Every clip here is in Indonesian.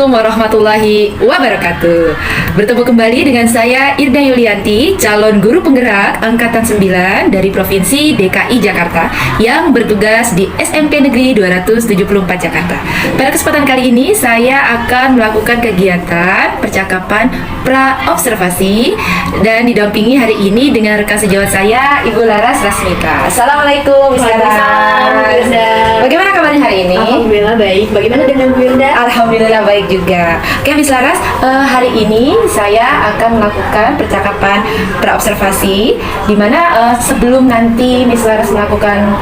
Assalamualaikum warahmatullahi wabarakatuh. Bertemu kembali dengan saya Irda Yulianti, calon guru penggerak Angkatan 9 dari Provinsi DKI Jakarta yang bertugas di SMP Negeri 274 Jakarta. Pada kesempatan kali ini saya akan melakukan kegiatan percakapan pra-observasi dan didampingi hari ini dengan rekan sejawat saya, Ibu Laras Rasmika. Assalamualaikum, Miss Laras. Bagaimana kabarnya hari ini? Alhamdulillah baik. Bagaimana dengan Bu Irda? Alhamdulillah baik juga. Oke, Miss Laras, hari ini saya akan melakukan percakapan pra-observasi, di mana sebelum nanti Miss Laras melakukan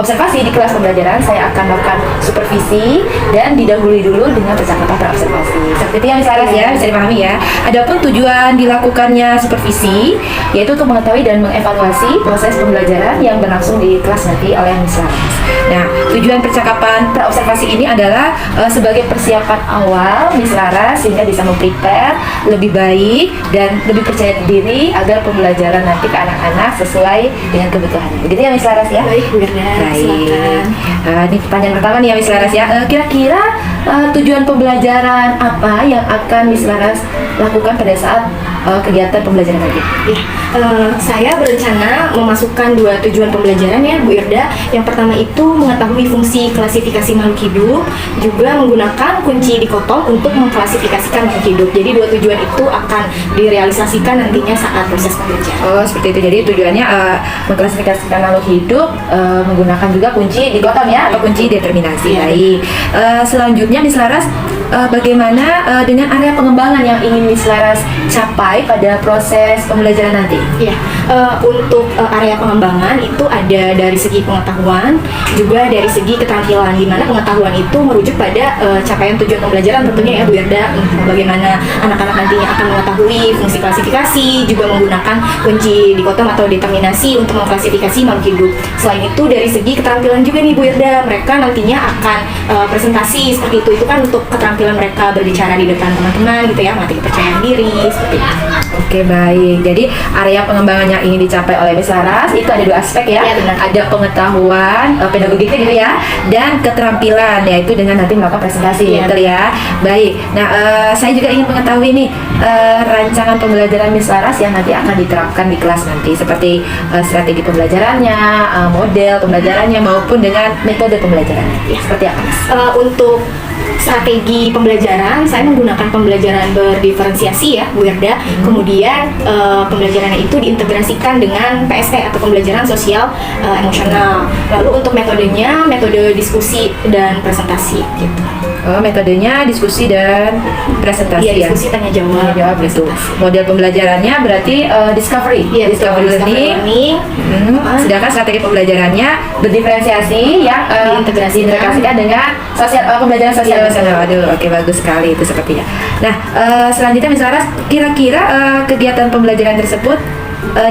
observasi di kelas pembelajaran, saya akan melakukan supervisi dan didahului dulu dengan percakapan pra-observasi. Seperti itu ya, Miss Laras ya, bisa dipahami ya. Adapun tujuan dilakukannya supervisi yaitu untuk mengetahui dan mengevaluasi proses pembelajaran yang berlangsung di kelas nanti oleh Miss Laras. Nah, tujuan percakapan pra-observasi ini adalah sebagai persiapan awal Miss Laras sehingga bisa memprepare lebih baik dan lebih percaya diri agar pembelajaran nanti ke anak-anak sesuai dengan kebutuhannya. Begitu ya, Miss Laras ya? Baik, Bu Irda. Baik. Ini pertanyaan pertama nih ya, Miss Laras ya. Kira-kira tujuan pembelajaran apa yang akan Miss Laras lakukan pada saat kegiatan pembelajaran tadi? Ya, saya berencana memasukkan dua tujuan pembelajaran ya, Bu Irda. Yang pertama itu mengetahui fungsi klasifikasi makhluk hidup, juga menggunakan kunci dikotom untuk mengklasifikasikan makhluk hidup. Jadi dua tujuan itu akan direalisasikan nantinya saat proses pembelajaran. Oh, seperti itu. Jadi tujuannya mengklasifikasikan makhluk hidup menggunakan juga kunci dikotom ya, atau kunci determinasi. Ya. Baik. Selanjutnya Miss Laras, bagaimana dengan area pengembangan yang ingin Miss Laras capai pada proses pembelajaran nanti? Ya, untuk area pengembangan itu ada dari segi pengetahuan, juga dari segi keterampilan, di mana pengetahuan itu merujuk pada capaian tujuan pembelajaran tentunya ya, Bu Irda. Bagaimana anak-anak nantinya akan mengetahui fungsi klasifikasi, juga menggunakan kunci dikotom atau determinasi untuk mengklasifikasi makhluk hidup. Selain itu dari segi keterampilan juga nih, Bu Irda, mereka nantinya akan presentasi seperti itu kan untuk keterampilan mereka berbicara di depan teman-teman gitu ya, melatih kepercayaan diri seperti itu. Oke, baik. Jadi area pengembangan yang ingin dicapai oleh Miss Laras itu ada dua aspek ya. Ya, benar. Ada pengetahuan pedagogiknya gitu ya, dan keterampilan yaitu dengan nanti melakukan presentasi, Ya, betul ya. Baik. Nah, saya juga ingin mengetahui nih rancangan pembelajaran Miss Laras yang nanti akan diterapkan di kelas nanti, seperti strategi pembelajarannya, model pembelajarannya maupun dengan metode pembelajarannya. Ya. Seperti apa, Mas? Untuk strategi pembelajaran, saya menggunakan pembelajaran berdiferensiasi ya, Bu Irda. Kemudian pembelajarannya itu diintegrasikan dengan PSE atau pembelajaran sosial emosional. Lalu untuk metodenya, metode diskusi dan presentasi gitu. Metodenya diskusi dan presentasi Iya, ya. diskusi tanya jawab. Gitu. Model pembelajarannya berarti discovery. Iya, discovery learning. Sedangkan strategi pembelajarannya berdiferensiasi yang diintegrasikan dengan pembelajaran sosial emosional. Aduh, oke, bagus sekali itu sepertinya. Nah, selanjutnya Miss Laras, kira-kira kegiatan pembelajaran tersebut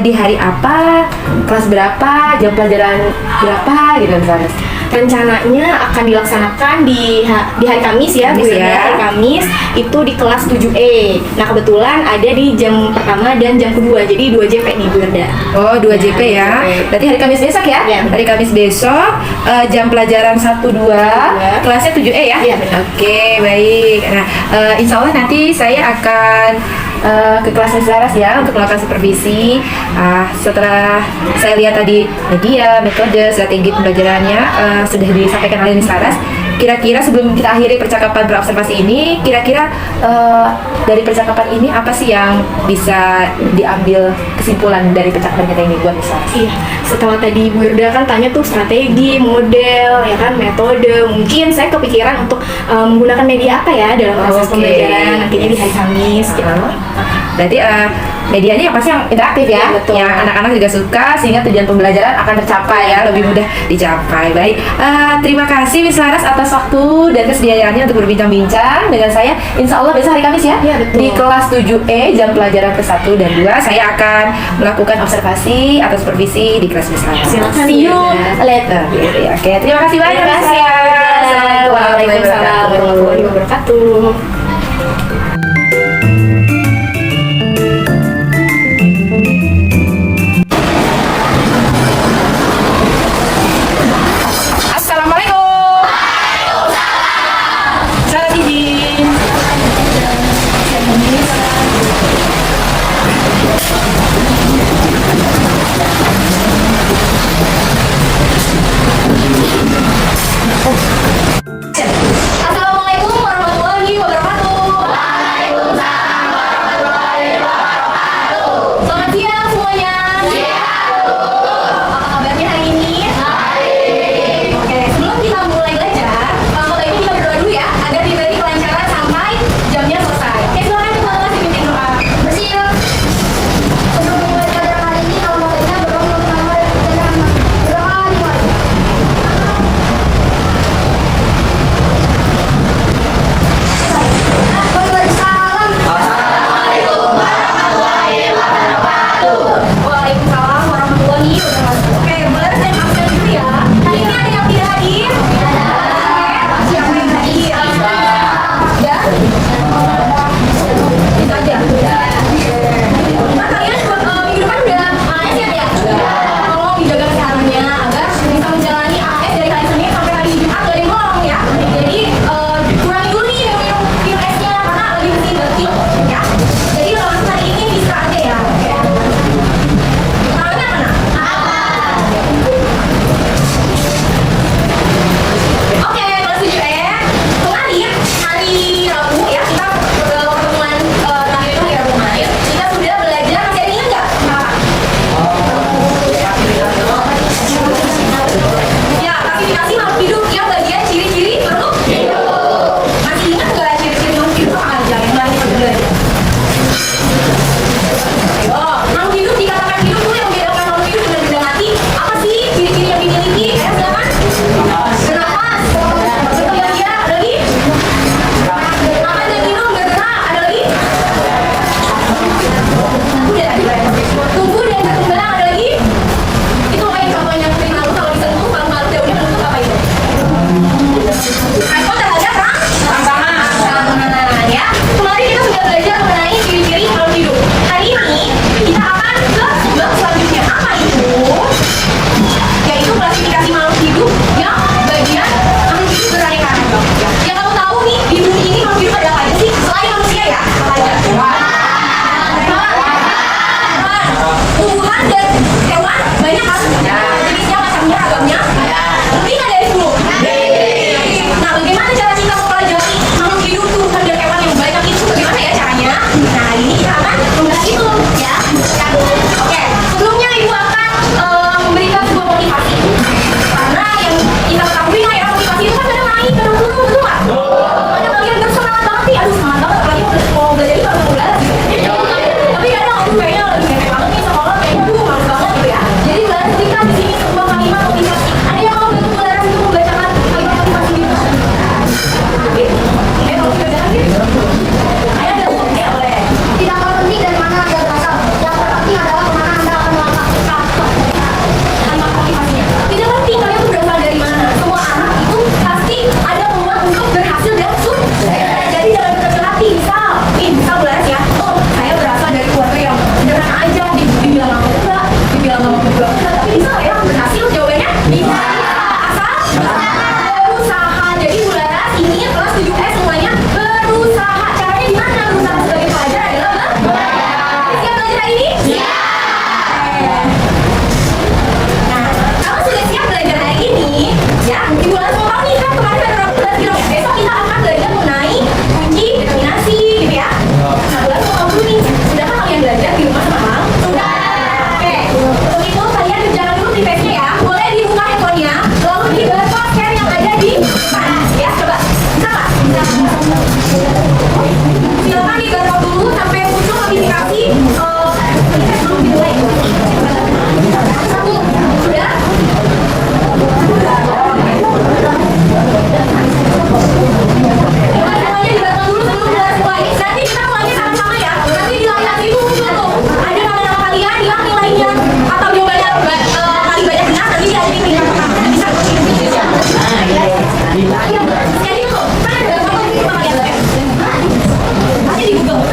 di hari apa, kelas berapa, jam pelajaran berapa gitu Miss Laras? Rencananya akan dilaksanakan di hari Kamis ya, Bu Kamis Irda. ya. Hari Kamis itu di kelas 7E. Nah, kebetulan ada di jam pertama dan jam kedua. Jadi 2 JP nih, Bu Irda. Oh, 2 JP ya. 2 JP. Berarti hari Kamis besok ya? Iya, benar. Hari Kamis besok jam pelajaran 1-2, kelasnya 7E ya? Iya, benar. Oke, baik. Nah, insya Allah nanti saya akan ke kelas Miss Laras ya untuk melakukan supervisi. Setelah saya lihat tadi media, metode, strategi pembelajarannya sudah disampaikan oleh Miss Laras. Kira-kira sebelum kita akhiri percakapan berobservasi ini, kira-kira dari percakapan ini apa sih yang bisa diambil kesimpulan dari percakapan kita ini buat Miss Laras? Iya, setelah tadi Bu Irda kan tanya tuh strategi, model, ya kan, metode. Mungkin saya kepikiran untuk menggunakan media apa ya dalam proses Oke. pembelajaran nantinya di hari Kamis gitu. Berarti medianya yang pasti yang interaktif ya, Iya, betul. yang anak-anak juga suka sehingga tujuan pembelajaran akan tercapai ya, lebih mudah dicapai. Baik, terima kasih Miss Laras atas waktu dan kesediaannya untuk berbincang-bincang dengan saya. Insya Allah besok hari Kamis ya, Iya, betul. di kelas 7E jam pelajaran ke-1 dan 2 saya akan melakukan observasi atau supervisi di kelas Miss Laras. Silakan, See you Bu. later. Gitu ya. Oke, terima kasih banyak. Terima kasih. Miss Laras. Waalaikumsalam warahmatullahi wabarakatuh. Assalamualaikum. Selamat izin. dikasih ini belum dimulai. Satu, sudah. Semuanya dibantu dulu sebelum jelas mulai. Nanti kita mulainya sama-sama ya. Nanti di layar itu muncul tuh. Ada nama-nama kalian, hilang nilainya. Atau jawabannya kali banyak benar, nanti dia ada di peringkat pertama. Bisa. Jadi itu, kan ada apa-apa di kalian? Nanti di Google.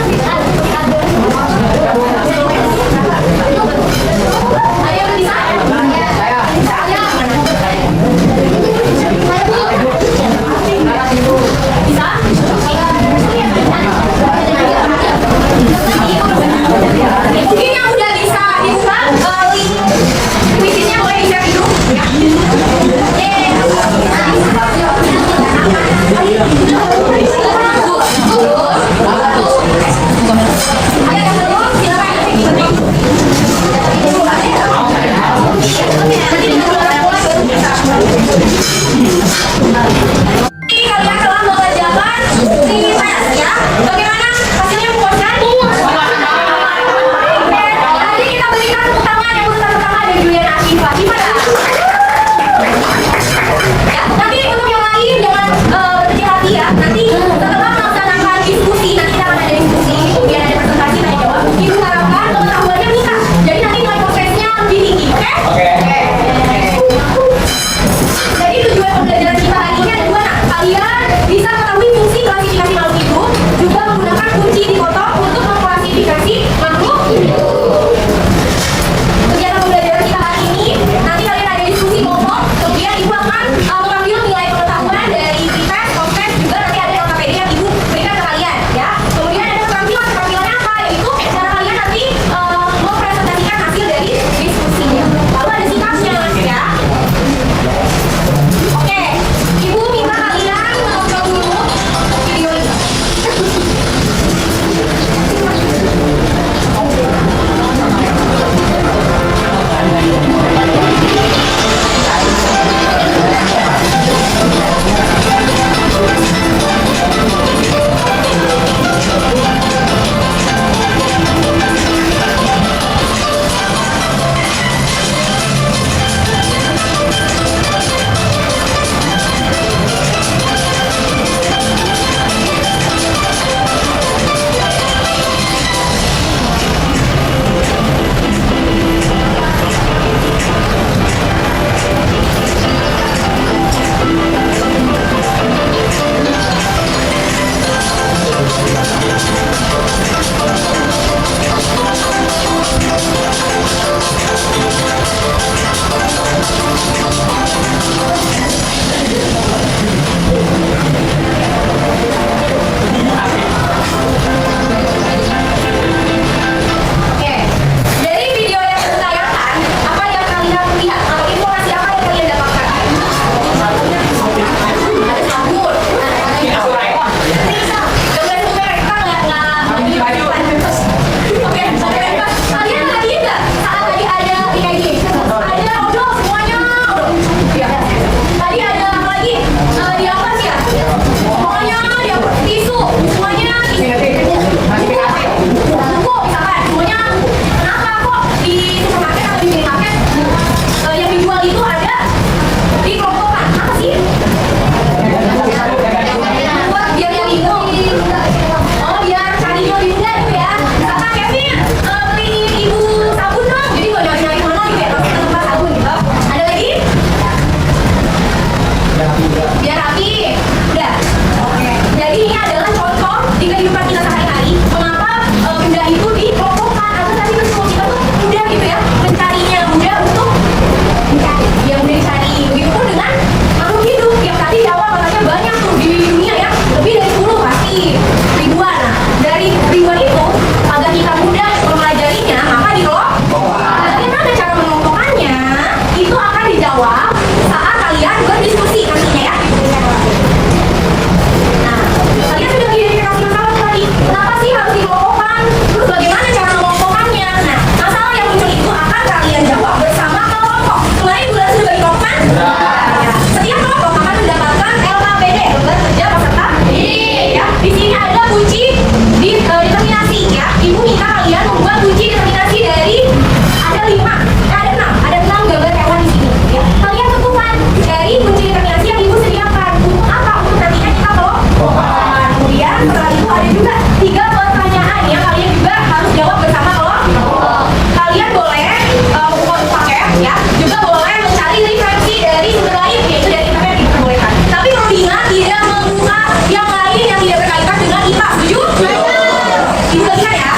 Ingat ya.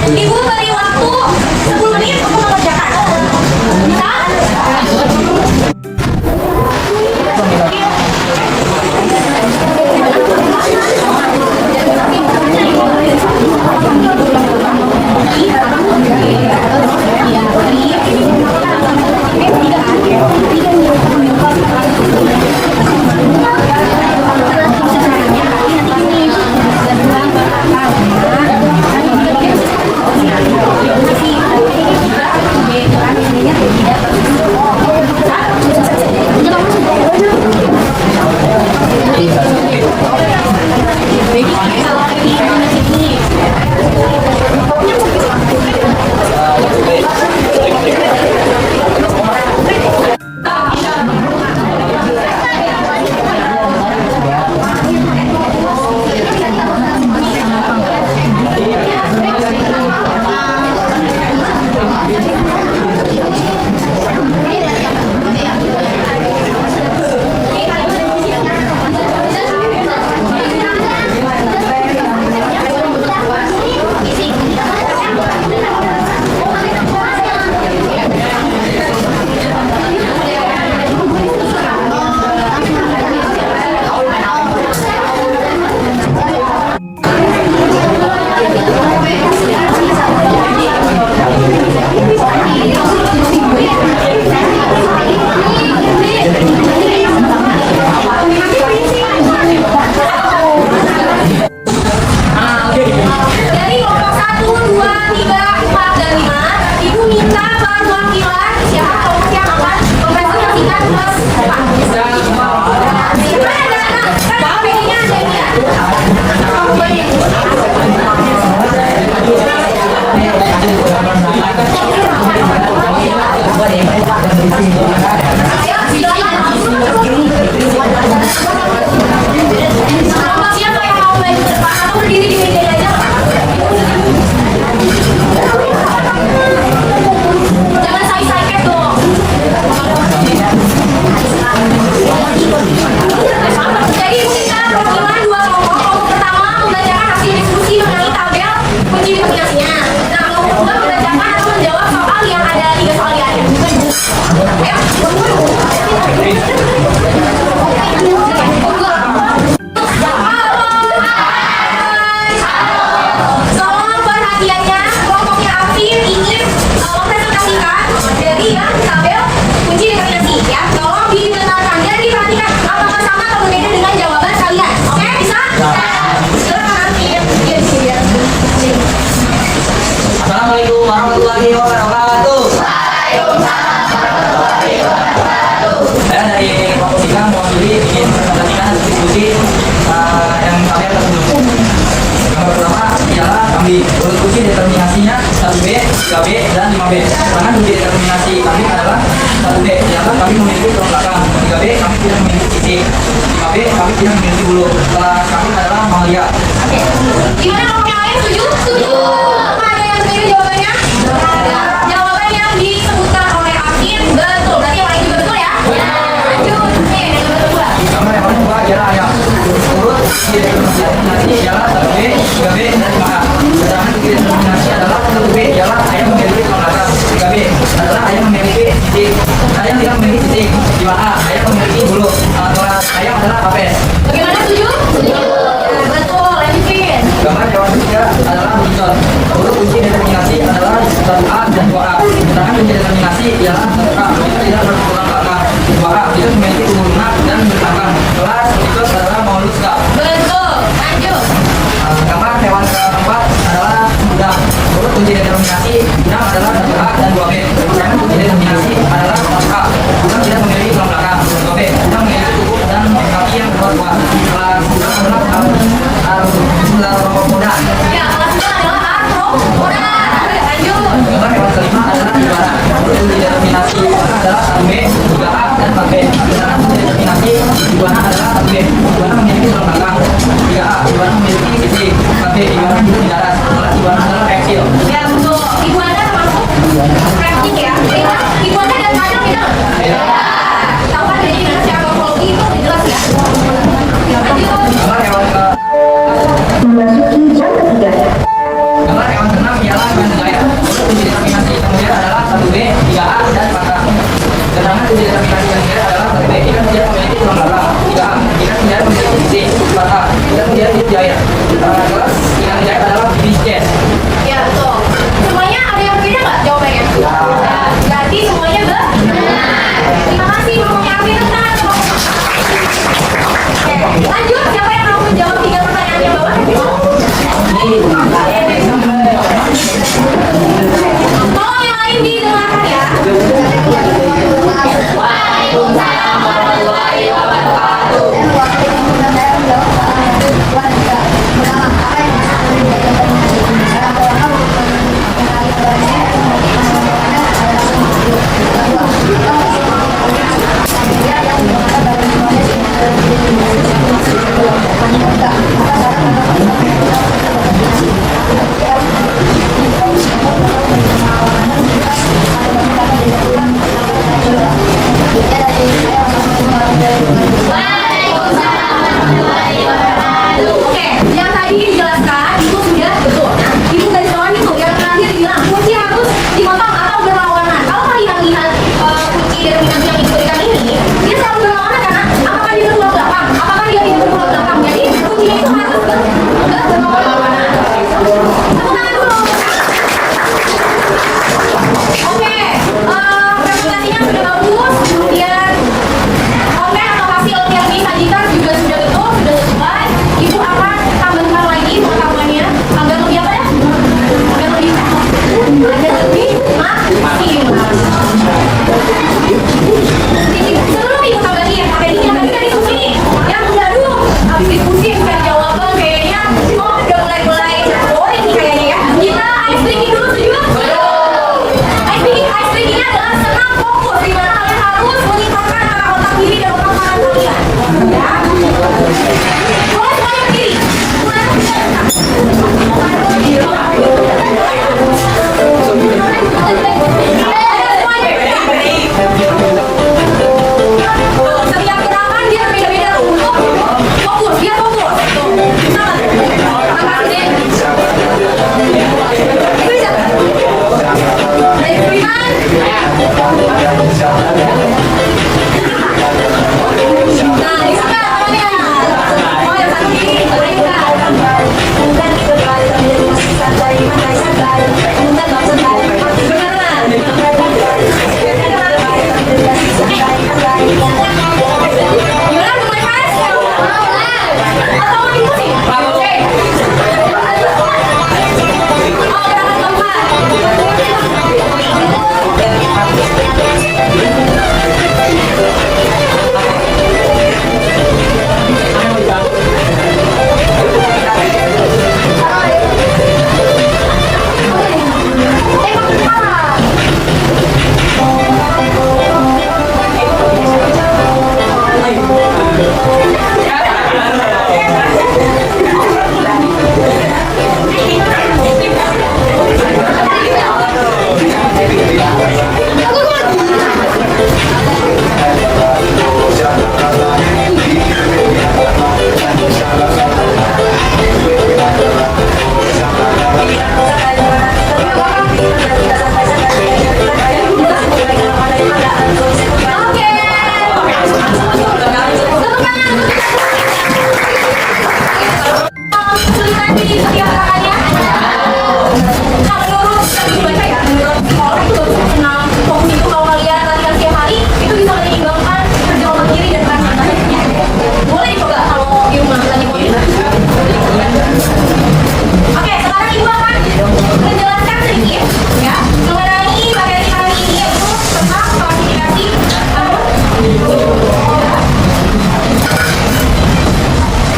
Ibu beri waktu 10 menit untuk mengerjakan. Bisa? Dari kelompok 1, 2, 3, 4, dan 5, Ibu minta perwakilan siapa kelompok yang akan mempresentasikan kelas 4. Gimana anak-anak? Kan HP-nya ada ya? Ayo, silakan. Kelompok siapa yang mau maju ke depan atau berdiri di meja aja? Jangan say-sayket dong. Jadi kita perwakilan dua kelompok. Kelompok pertama membacakan hasil diskusi mengenai tabel kunci determinasinya. Nah, kelompok kedua membacakan atau menjawab soal yang ada 3 soal ya. Ayo, tolong perhatiannya, kelompoknya Afif ingin mempresentasikan dari yang tabel kunci determinasi ya. Tolong didengarkan dan diperhatikan apakah sama atau berbeda dengan jawaban kalian. Oke, bisa? Silakan Afif. Iya, di sini ya. Assalamualaikum warahmatullahi wabarakatuh. Saya dari kelompok 3 mewakili ingin mempresentasikan diskusi yang kalian tersebut. Yang pertama ialah kami urut kunci determinasinya 1B, 3B, dan 5B. Sedangkan kunci determinasi kami adalah 1B, ialah kami memiliki tulang belakang. 3B kami tidak memiliki titik. 5B kami tidak memiliki bulu. Kelas kami adalah mamalia. Gimana kelompok yang lain setuju? Setuju. Apa ada yang berbeda jawabannya? Ada. Jawaban yang disebutkan oleh Afif betul. Berarti yang lain juga betul ya? Ya. Lanjut. Nih, yang kedua. Gambar yang kedua ialah ayam. Urut kunci determinasi ialah 1B, 3B, dan 5A. Sedangkan kunci determinasi adalah 1B ialah ayam memiliki tulang belakang. 3B adalah ayam memiliki titik. Ayam tidak memiliki titik. 5A ayam memiliki bulu. Kelas ayam adalah apes. Bagaimana setuju? Setuju. Betul. Lanjutin. Gambar hewan ketiga adalah begitu. Urut kunci determinasi adalah 1A dan 2A. Sedangkan kunci determinasi ialah 1A itu tidak bertulang belakang. 2A itu memiliki tubuh lunak dan berbelakang. Kelas itu adalah moluska. Betul. Lanjut. Gambar hewan keempat adalah udang. Urut kunci determinasi udang adalah 1A dan 2B. Sedangkan kunci determinasi adalah 1A. Udang tidak memiliki tulang belakang. 2B. Udang memiliki tubuh dan kaki yang kuat. Kelas udang adalah arthropoda. Ya, kelas itu adalah arthropoda. Lanjut. Gambar hewan kelima adalah iguana. Urut kunci determinasi iguana adalah 1B, 3A, dan 4B. Sedangkan kunci determinasi iguana adalah 1B. Iguana memiliki tulang belakang. 3A. Iguana memiliki titik. 4B. Iguana hidup di darat. Kelas iguana adalah reptil. Ya, betul. Iguana termasuk reptil ya. Iguana dan kadang beda nggak? Ya. Tahu kan bedanya gimana secara morfologi itu jelas ya? Lanjut. Gambar hewan ke Memasuki jam ketiga. bisa. Dari Budiman. Nah, di sana namanya. Oh, yang satu ini. Bukan itu kali masih santai, santai. Bukan nggak santai. Beneran. Gimana mulai Mas? Atau mau dipusin? Oke. Oh, gerakan keempat. Tembak kepala. Kesulitan di setiap gerakannya. Nah, menurut tadi dibaca ya, menurut sekolah itu baru senang fokus itu kalau kalian latihan setiap hari itu bisa menyeimbangkan kerja otak kiri dan kanan. Boleh dicoba kalau di rumah lagi mau. Oke, sekarang ibu akan menjelaskan sedikit ya mengenai materi kali ini yaitu tentang klasifikasi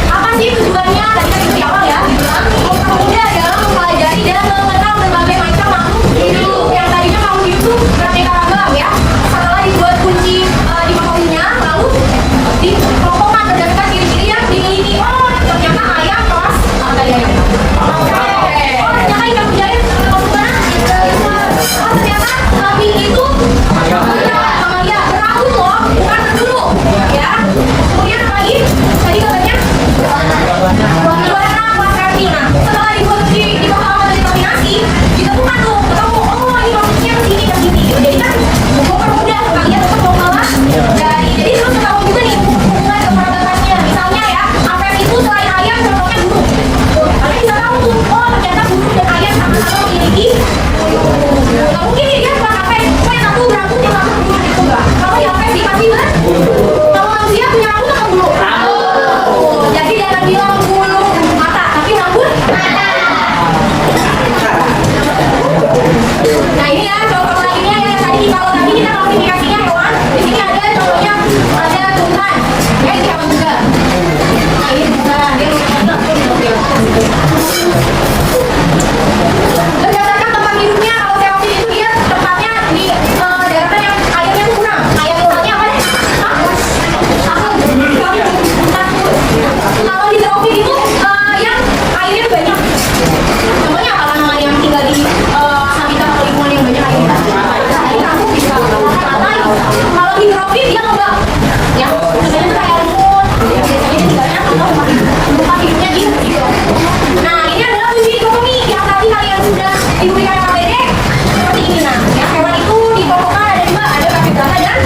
apa sih tujuannya tadi kan di awal ya dibilang mempermudah dalam mempelajari dan mengenal berbagai macam makhluk hidup yang tadinya makhluk hidup tuh beraneka ragam ya setelah dibuat kunci di pokoknya lalu dikelompokkan berdasarkan ciri-ciri yang dimiliki. Oh ternyata ayam kelas tadi ayam. Oh ternyata ikan mujair kelas mana? Oh ternyata kambing itu mamalia berambut loh bukan berbulu ya. Kemudian apa lagi tadi katanya warna kelas kambing. Nah setelah dibuat di pemahaman dari kombinasi ditemukan tuh ketemu oh ini maksudnya kesini kesini gitu. Jadi kan mempermudah kalian untuk mengelola dari jadi terus ketahuan juga nih hubungan kekeragamannya. Misalnya ya apel itu selain ayam contohnya burung. Kalian bisa tahu tuh oh ternyata burung dan ayam sama-sama memiliki nggak mungkin nih dia cuma apel kok yang satu berambut yang satu burung itu enggak. Kalau yang apel dikasih kan kalau manusia punya rambut atau bulu? Jadi jangan bilang bulu mata tapi rambut mata. Nah ini ya contoh lainnya yang tadi kalau tadi kita klasifikasinya hewan, di sini ada contohnya ada tumbuhan, ya itu hewan juga. Nah ini tumbuhan, dia berdasarkan tempat hidupnya kalau seopsin itu dia tempatnya di daratan yang airnya tuh kurang. Air misalnya apa deh? Kalau di seopsin itu yang airnya tuh banyak. Contohnya apa namanya yang tinggal di habitat atau lingkungan yang banyak air? Ini kampung bisa pantai. Kalau hidrofil dia lembab. Ya, sebenarnya itu kayak lumut. Biasanya dia tinggalnya atau tempat hidupnya di situ. Nah, ini adalah kunci dikotomi yang tadi kalian sudah diberikan KBD seperti ini. Nah, ya hewan itu dikelompokkan ada dua, ada vertebrata dan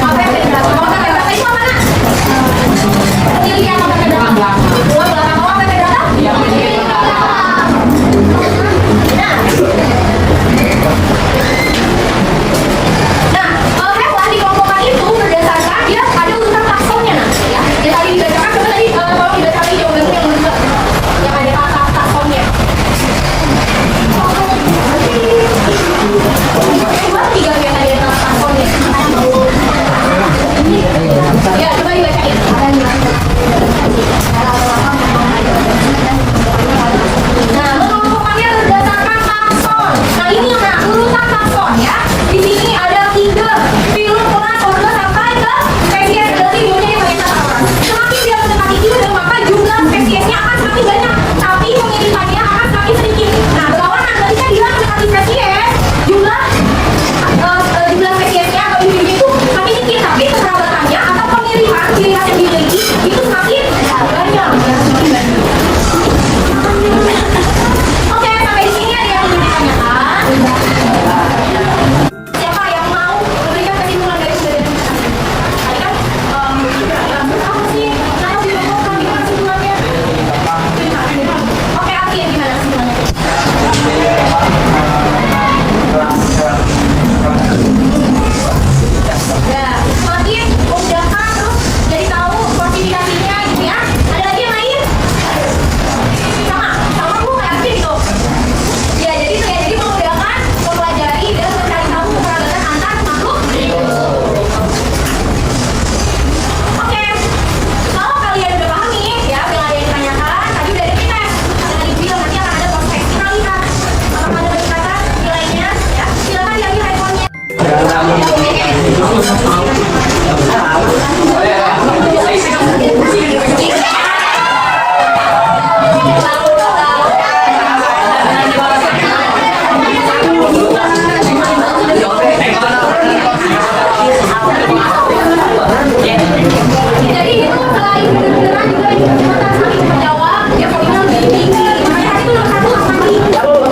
avertebrata. Kalau vertebrata itu apa nak? Penelitian apa vertebrata? Dua belakang apa vertebrata? Nah, hewan dikelompokkan itu berdasarkan dia ada urutan taksonnya nah, ya. Yang tadi dibacakan coba tadi tolong dibaca lagi jawabannya yang kedua yang ada kata taksonnya. Jadi itu selain beneran juga saling menjawab, dia poinnya lebih tinggi. Makanya tadi itu nomor 1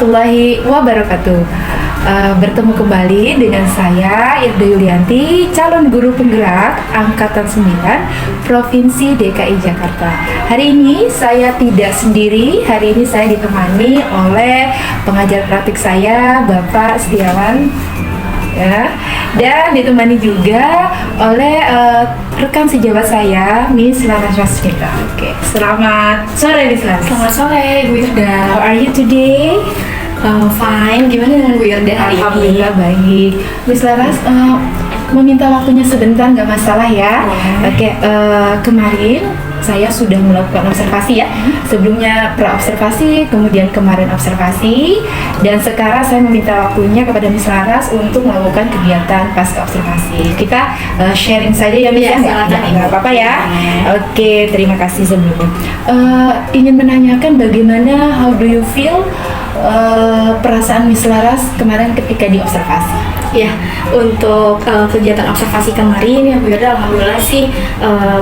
warahmatullahi wabarakatuh. Bertemu kembali dengan saya Irda Yulianti, calon guru penggerak Angkatan 9 Provinsi DKI Jakarta. Hari ini saya tidak sendiri, hari ini saya ditemani oleh pengajar praktik saya, Bapak Setiawan, ya, dan ditemani juga oleh rekan sejawat saya, Miss Laras Rasmita. Oke, selamat sore Miss Laras. Selamat sore, Bu Irda. How are you today? Fine. Gimana dengan Bu Irda hari ini? Alhamdulillah baik. Miss Laras, meminta waktunya sebentar nggak masalah ya. Oke, kemarin saya sudah melakukan observasi ya. Sebelumnya pra-observasi, kemudian kemarin observasi, dan sekarang saya meminta waktunya kepada Miss Laras untuk melakukan kegiatan pasca observasi. Kita sharing saja ya Miss, Iya, ya? silakan, Nggak Ibu. apa-apa ya. Oke, terima kasih sebelumnya. Ingin menanyakan bagaimana, how do you feel perasaan Miss Laras kemarin ketika diobservasi? Ya, untuk kegiatan observasi kemarin ya Bu Irda, alhamdulillah sih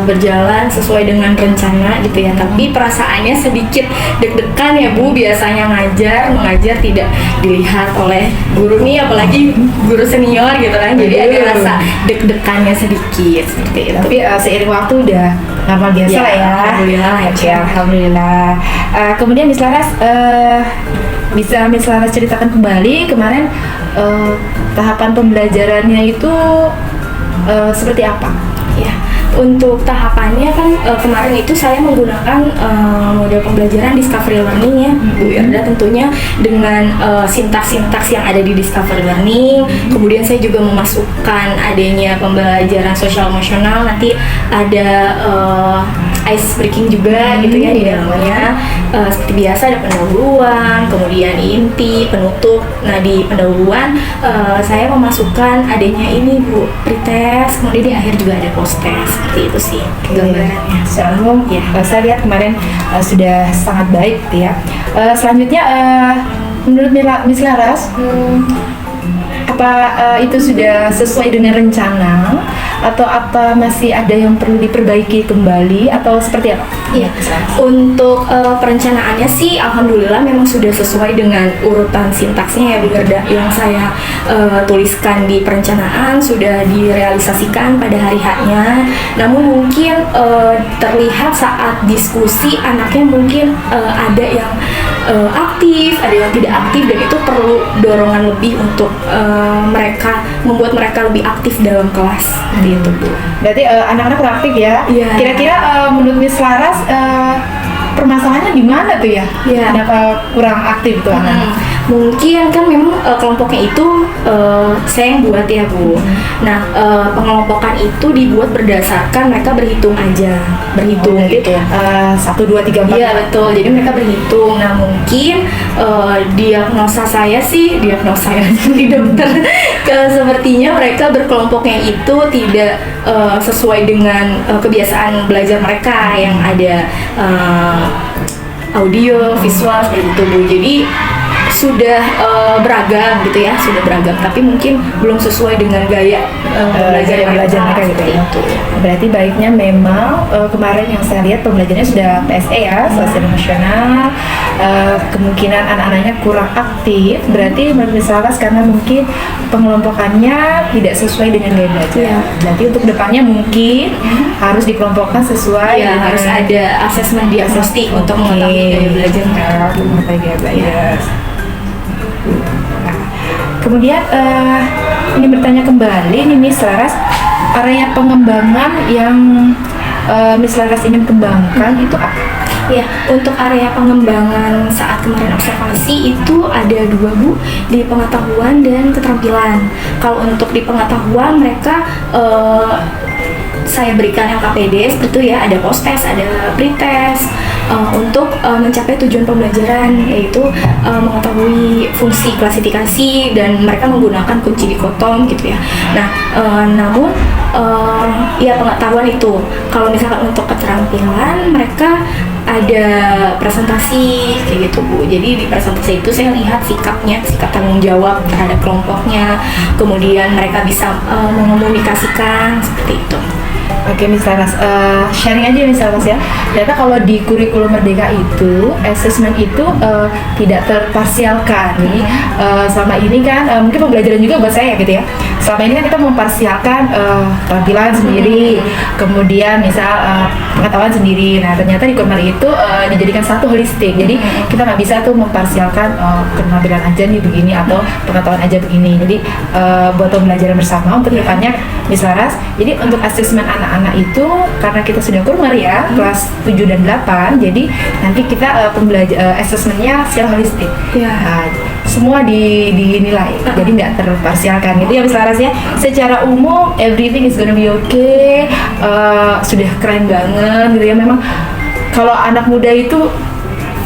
berjalan sesuai dengan rencana gitu ya. Tapi perasaannya sedikit deg-degan ya Bu. Biasanya mengajar tidak dilihat oleh guru nih, apalagi guru senior gitu kan. Jadi ada rasa deg-degannya sedikit seperti itu. Tapi seiring waktu udah normal biasa Ya, lah ya. alhamdulillah, ya. Oke, alhamdulillah. Kemudian Miss Laras, bisa Miss Laras ceritakan kembali kemarin tahapan pembelajarannya itu seperti apa? Ya, untuk tahapannya kan kemarin itu saya menggunakan model pembelajaran Discovery Learning ya Bu Irda, tentunya dengan sintaks-sintaks yang ada di Discovery Learning. Kemudian saya juga memasukkan adanya pembelajaran sosial emosional, nanti ada ice breaking juga gitu ya di dalamnya. Seperti biasa ada pendahuluan, kemudian inti, penutup. Nah di pendahuluan saya memasukkan adanya ini Bu, pretest, kemudian di akhir juga ada post-test. Seperti itu sih gambarannya. Secara umum, ya, saya lihat kemarin sudah sangat baik gitu ya. Selanjutnya, menurut Miss Laras, apa itu sudah sesuai dengan rencana atau apa masih ada yang perlu diperbaiki kembali atau seperti apa? Iya, untuk perencanaannya sih alhamdulillah memang sudah sesuai dengan urutan sintaksnya ya Bu Gerda, yang saya tuliskan di perencanaan sudah direalisasikan pada hari H-nya. Namun mungkin terlihat saat diskusi anaknya mungkin ada yang aktif, ada yang tidak aktif, dan itu perlu dorongan lebih untuk membuat mereka lebih aktif dalam kelas gitu Bu. Berarti anak-anak kurang aktif ya? Iya. Kira-kira menurut Miss Laras permasalahannya di mana tuh ya? Iya. Kenapa kurang aktif tuh anak? Mungkin kan memang kelompoknya itu saya yang buat ya Bu. Nah pengelompokan itu dibuat berdasarkan mereka berhitung aja, berhitung gitu. 1, 2, 3, 4. Iya betul, jadi mereka berhitung. Nah mungkin diagnosa saya sih, diagnosa saya seperti dokter, sepertinya mereka berkelompoknya itu tidak sesuai dengan kebiasaan belajar mereka yang ada audio, visual seperti itu Bu. Jadi sudah beragam gitu ya, sudah beragam, tapi mungkin belum sesuai dengan gaya belajar mereka gitu ya. Itu. Berarti baiknya memang kemarin yang saya lihat pembelajarannya sudah PSE ya, sosial emosional. Kemungkinan anak-anaknya kurang aktif, berarti menurut Miss Laras karena mungkin pengelompokannya tidak sesuai dengan gaya belajar. Iya. Berarti untuk depannya mungkin harus dikelompokkan sesuai Ya, dengan harus ada asesmen diagnostik untuk mengetahui gaya belajar mereka. mengetahui gaya belajar. Nah, kemudian ini bertanya kembali nih Miss Laras, area pengembangan yang Miss Laras ingin kembangkan itu apa? Ya, untuk area pengembangan saat kemarin observasi itu ada 2 Bu, di pengetahuan dan keterampilan. Kalau untuk di pengetahuan mereka saya berikan LKPD seperti itu ya, ada post-test, ada pre-test untuk mencapai tujuan pembelajaran, yaitu mengetahui fungsi klasifikasi dan mereka menggunakan kunci dikotom gitu ya. Nah, namun ya pengetahuan itu. Kalau misalkan untuk keterampilan mereka ada presentasi kayak gitu Bu. Jadi di presentasi itu saya lihat sikapnya, sikap tanggung jawab terhadap kelompoknya. Kemudian mereka bisa mengomunikasikan seperti itu. Oke, Miss Laras, sharing aja Miss Laras ya. Ternyata kalau di kurikulum Merdeka itu, assessment itu tidak terparsialkan. Nih, selama ini kan mungkin pembelajaran juga buat saya gitu ya. Selama ini kan kita memparsialkan keterampilan sendiri, kemudian misal pengetahuan sendiri. Nah, ternyata di Kurmari itu dijadikan satu holistik. Jadi kita nggak bisa tuh memparsialkan keterampilan aja nih begini atau pengetahuan aja begini. Jadi buat pembelajaran bersama untuk depannya Miss Laras. Jadi untuk asesmen anak-anak itu karena kita sudah Kurmari ya, kelas 7 dan 8. Jadi nanti kita asesmennya secara holistik. Nah, semua dinilai, jadi nggak terparsialkan gitu ya Miss Laras ya. Secara umum everything is gonna be okay. Sudah keren banget gitu ya. Memang kalau anak muda itu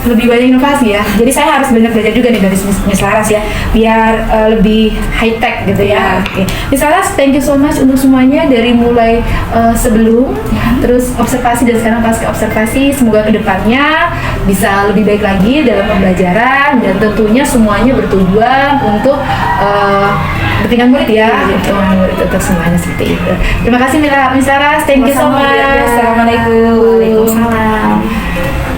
lebih banyak inovasi ya. Jadi saya harus banyak belajar juga nih dari Miss Laras ya, biar lebih high tech gitu ya. Oke. Miss Laras, thank you so much untuk semuanya dari mulai sebelum, terus observasi dan sekarang pasca observasi. Semoga kedepannya bisa lebih baik lagi dalam pembelajaran dan tentunya semuanya bertujuan untuk kepentingan murid ya, untuk murid untuk semuanya seperti itu. Terima kasih Miss Laras, thank you so much. Assalamualaikum. Waalaikumsalam.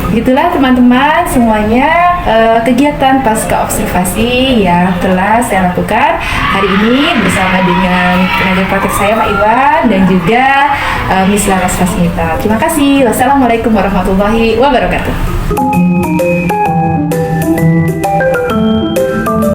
Gitulah teman-teman semuanya kegiatan pasca observasi yang telah saya lakukan hari ini bersama dengan tenaga praktek saya Pak Iwan dan juga Miss Laras Fasmita. Terima kasih. Wassalamualaikum warahmatullahi wabarakatuh.